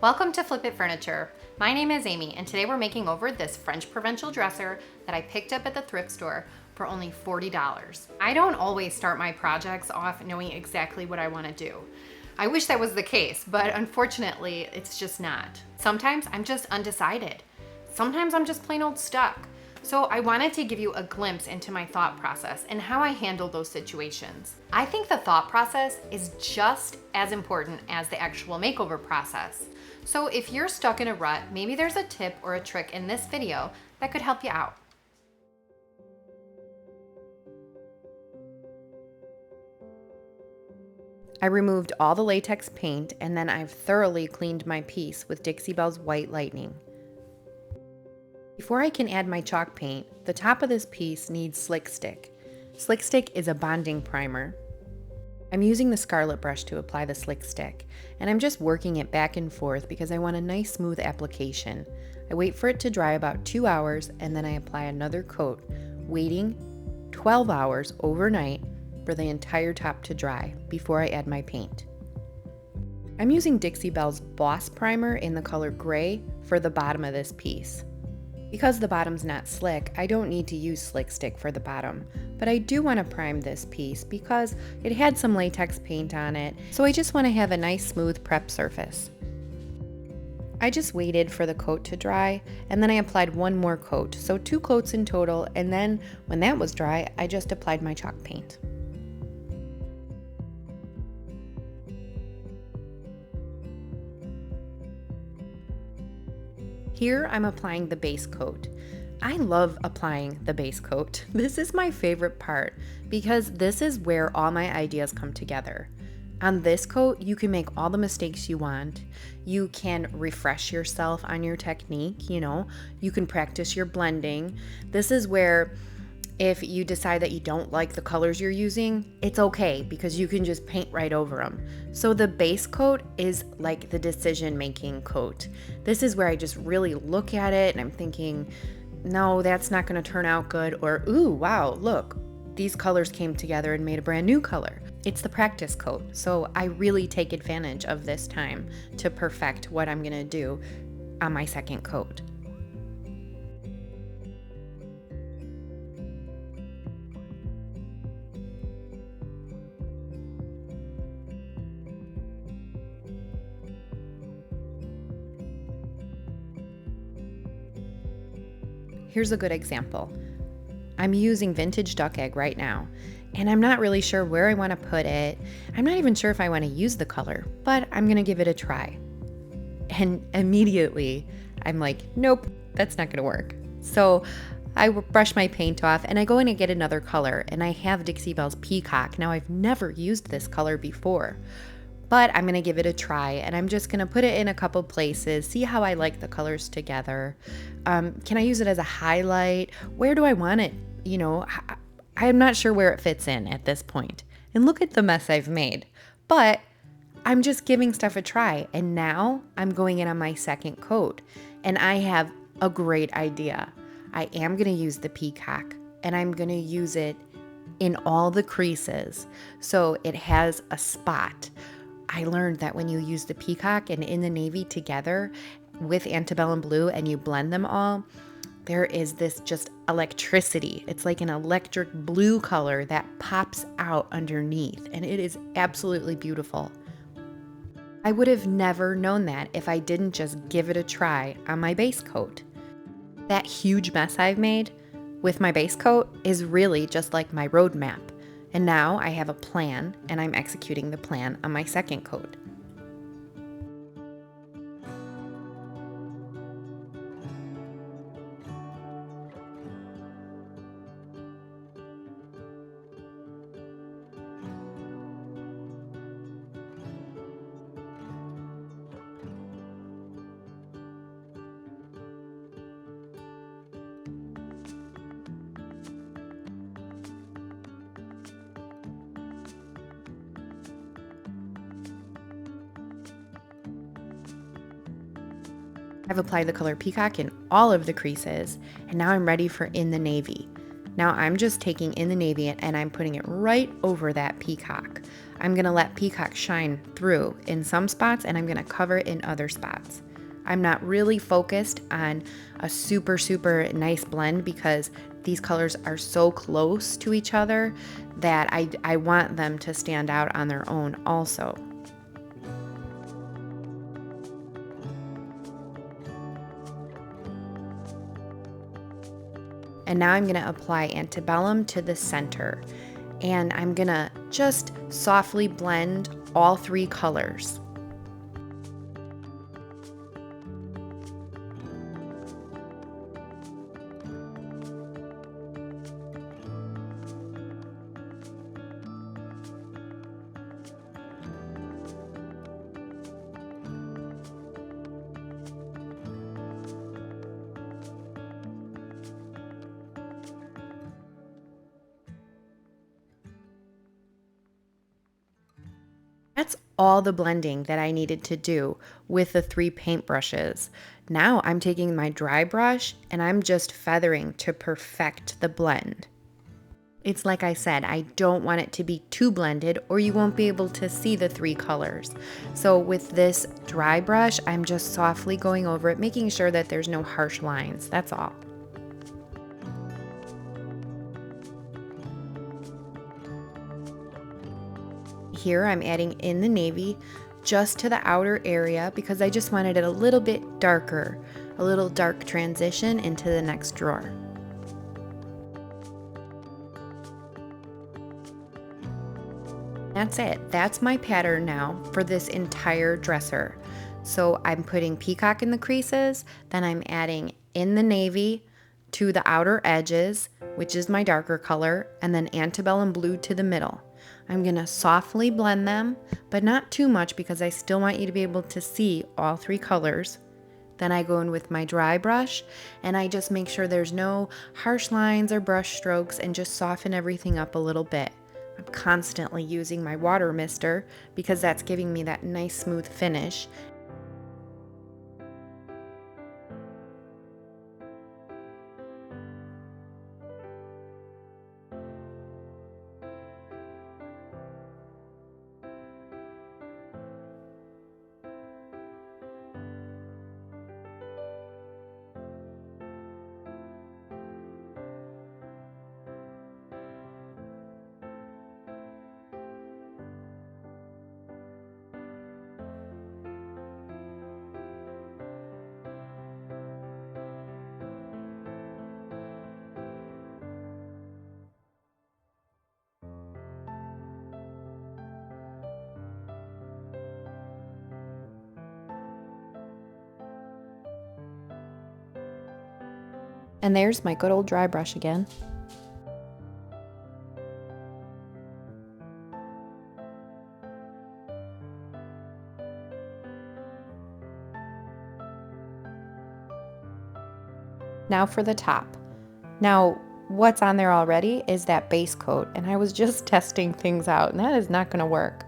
Welcome to Flip It Furniture. My name is Amy, and today we're making over this French provincial dresser that I picked up at the thrift store for only $40. I don't always start my projects off knowing exactly what I want to do. I wish that was the case, but unfortunately, it's just not. Sometimes I'm just undecided. Sometimes I'm just plain old stuck. So I wanted to give you a glimpse into my thought process and how I handle those situations. I think the thought process is just as important as the actual makeover process. So if you're stuck in a rut, maybe there's a tip or a trick in this video that could help you out. I removed all the latex paint and then I've thoroughly cleaned my piece with Dixie Belle's White Lightning. Before I can add my chalk paint, the top of this piece needs Slick Stick. Slick Stick is a bonding primer. I'm using the Scarlet brush to apply the Slick Stick, and I'm just working it back and forth because I want a nice smooth application. I wait for it to dry about 2 hours and then I apply another coat, waiting 12 hours overnight for the entire top to dry before I add my paint. I'm using Dixie Belle's Boss Primer in the color gray for the bottom of this piece. Because the bottom's not slick, I don't need to use Slick Stick for the bottom, but I do want to prime this piece because it had some latex paint on it, so I just want to have a nice smooth prep surface. I just waited for the coat to dry, and then I applied one more coat, so 2 coats in total, and then when that was dry, I just applied my chalk paint. Here I'm applying the base coat. I love applying the base coat. This is my favorite part because this is where all my ideas come together. On this coat, you can make all the mistakes you want. You can refresh yourself on your technique, you can practice your blending. This is where if you decide that you don't like the colors you're using, it's okay because you can just paint right over them. So the base coat is like the decision-making coat. This is where I just really look at it and I'm thinking, no, that's not going to turn out good, or ooh, wow, look, these colors came together and made a brand new color. It's the practice coat. So I really take advantage of this time to perfect what I'm going to do on my second coat. Here's a good example. I'm using vintage duck egg right now, and I'm not really sure where I want to put it. I'm not even sure if I want to use the color, but I'm going to give it a try. And immediately, I'm like, nope, that's not going to work. So I brush my paint off and I go in and get another color, and I have Dixie Belle's Peacock. Now, I've never used this color before, but I'm going to give it a try, and I'm just going to put it in a couple places, see how I like the colors together. Can I use it as a highlight? Where do I want it? I'm not sure where it fits in at this point. And look at the mess I've made. But I'm just giving stuff a try, and now I'm going in on my second coat, and I have a great idea. I am going to use the Peacock, and I'm going to use it in all the creases so it has a spot. I learned that when you use the Peacock and in the navy together with antebellum blue and you blend them all, there is this just electricity. It's like an electric blue color that pops out underneath, and it is absolutely beautiful. I would have never known that if I didn't just give it a try on my base coat. That huge mess I've made with my base coat is really just like my roadmap. And now I have a plan, and I'm executing the plan on my second coat. I've applied the color Peacock in all of the creases, and now I'm ready for in the navy. Now I'm just taking in the navy and I'm putting it right over that peacock. I'm gonna let peacock shine through in some spots and I'm gonna cover it in other spots. I'm not really focused on a super, super nice blend because these colors are so close to each other that I want them to stand out on their own also. And now I'm gonna apply antebellum to the center. And I'm gonna just softly blend all three colors. That's all the blending that I needed to do with the 3 paintbrushes. Now I'm taking my dry brush and I'm just feathering to perfect the blend. It's like I said, I don't want it to be too blended or you won't be able to see the 3 colors. So with this dry brush, I'm just softly going over it, making sure that there's no harsh lines. That's all. Here I'm adding in the navy just to the outer area because I just wanted it a little bit darker, a little dark transition into the next drawer. That's it. That's my pattern now for this entire dresser. So I'm putting peacock in the creases, then I'm adding in the navy to the outer edges, which is my darker color, and then antebellum blue to the middle. I'm gonna softly blend them, but not too much because I still want you to be able to see all 3 colors. Then I go in with my dry brush and I just make sure there's no harsh lines or brush strokes and just soften everything up a little bit. I'm constantly using my water mister because that's giving me that nice smooth finish. And there's my good old dry brush again. Now for the top. Now, what's on there already is that base coat, and I was just testing things out, and that is not gonna work.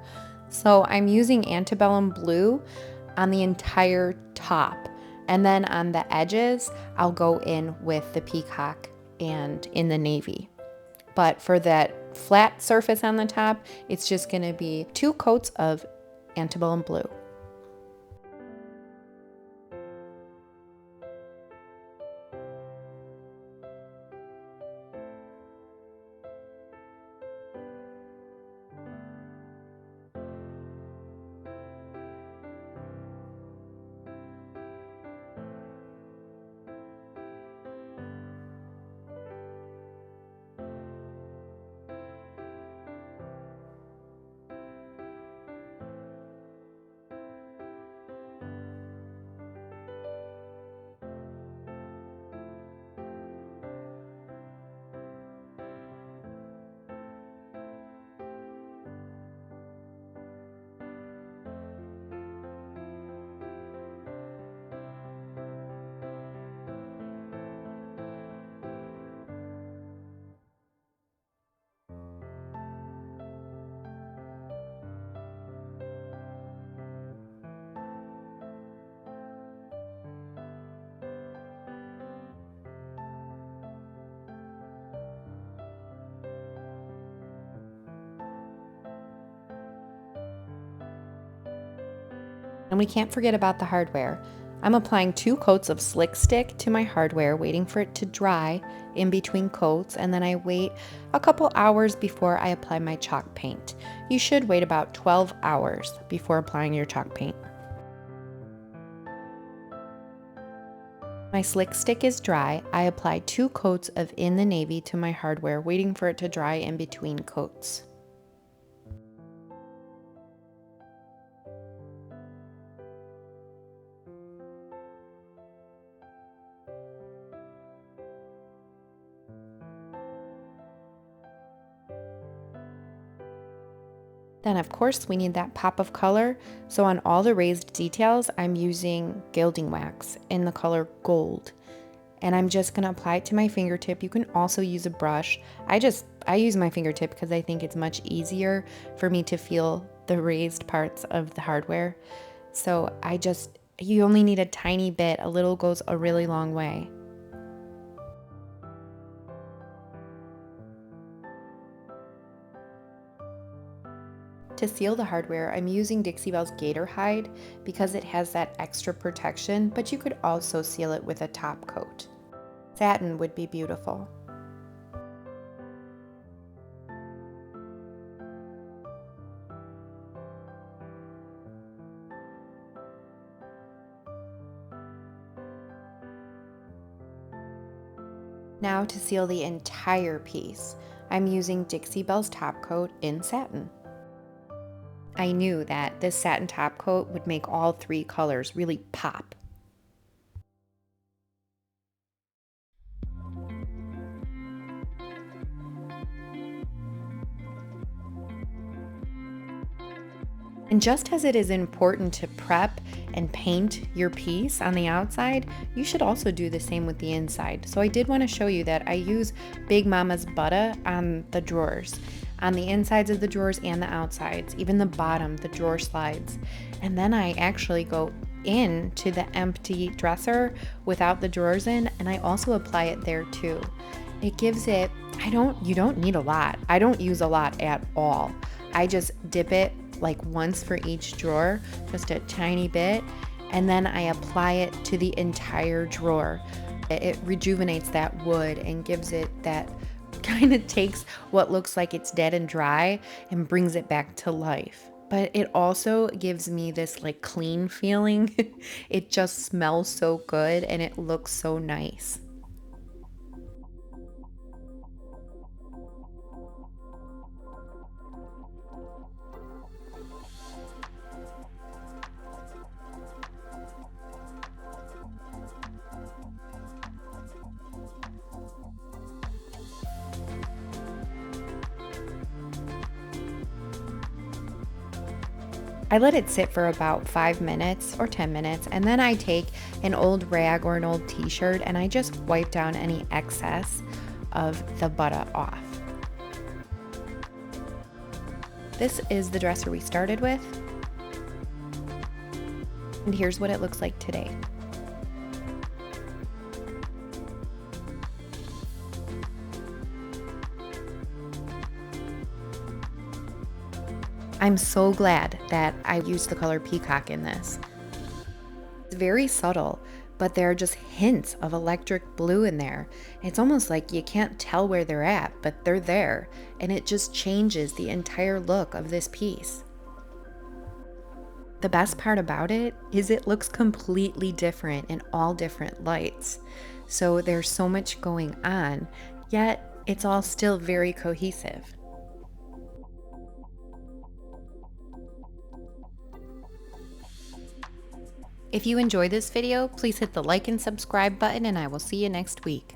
So I'm using antebellum blue on the entire top, and then on the edges, I'll go in with the peacock and in the navy. But for that flat surface on the top, it's just gonna be 2 coats of antebellum blue. And we can't forget about the hardware. I'm applying 2 coats of slick stick to my hardware, waiting for it to dry in between coats, and then I wait a couple hours before I apply my chalk paint. You should wait about 12 hours before applying your chalk paint. My slick stick is dry. I apply 2 coats of In the Navy to my hardware, waiting for it to dry in between coats. Then of course we need that pop of color, so on all the raised details I'm using gilding wax in the color gold. And I'm just gonna apply it to my fingertip. You can also use a brush. I use my fingertip because I think it's much easier for me to feel the raised parts of the hardware. So you only need a tiny bit. A little goes a really long way. To seal the hardware, I'm using Dixie Belle's Gator Hide because it has that extra protection, but you could also seal it with a top coat. Satin would be beautiful. Now to seal the entire piece, I'm using Dixie Belle's top coat in satin. I knew that this satin top coat would make all 3 colors really pop. And just as it is important to prep and paint your piece on the outside, you should also do the same with the inside. So I did want to show you that I use Big Mama's Butter on the drawers, on the insides of the drawers and the outsides, even the bottom, the drawer slides. And then I actually go into the empty dresser without the drawers in, and I also apply it there too. It gives it, you don't need a lot. I don't use a lot at all. I just dip it like once for each drawer, just a tiny bit, and then I apply it to the entire drawer. It rejuvenates that wood and gives it that, kind of takes what looks like it's dead and dry and brings it back to life. But it also gives me this like clean feeling. It just smells so good and it looks so nice. I let it sit for about 5 minutes or 10 minutes, and then I take an old rag or an old t-shirt and I just wipe down any excess of the butter off. This is the dresser we started with, and here's what it looks like today. I'm so glad that I used the color peacock in this. It's very subtle, but there are just hints of electric blue in there. It's almost like you can't tell where they're at, but they're there, and it just changes the entire look of this piece. The best part about it is it looks completely different in all different lights. So there's so much going on, yet it's all still very cohesive. If you enjoyed this video, please hit the like and subscribe button, and I will see you next week.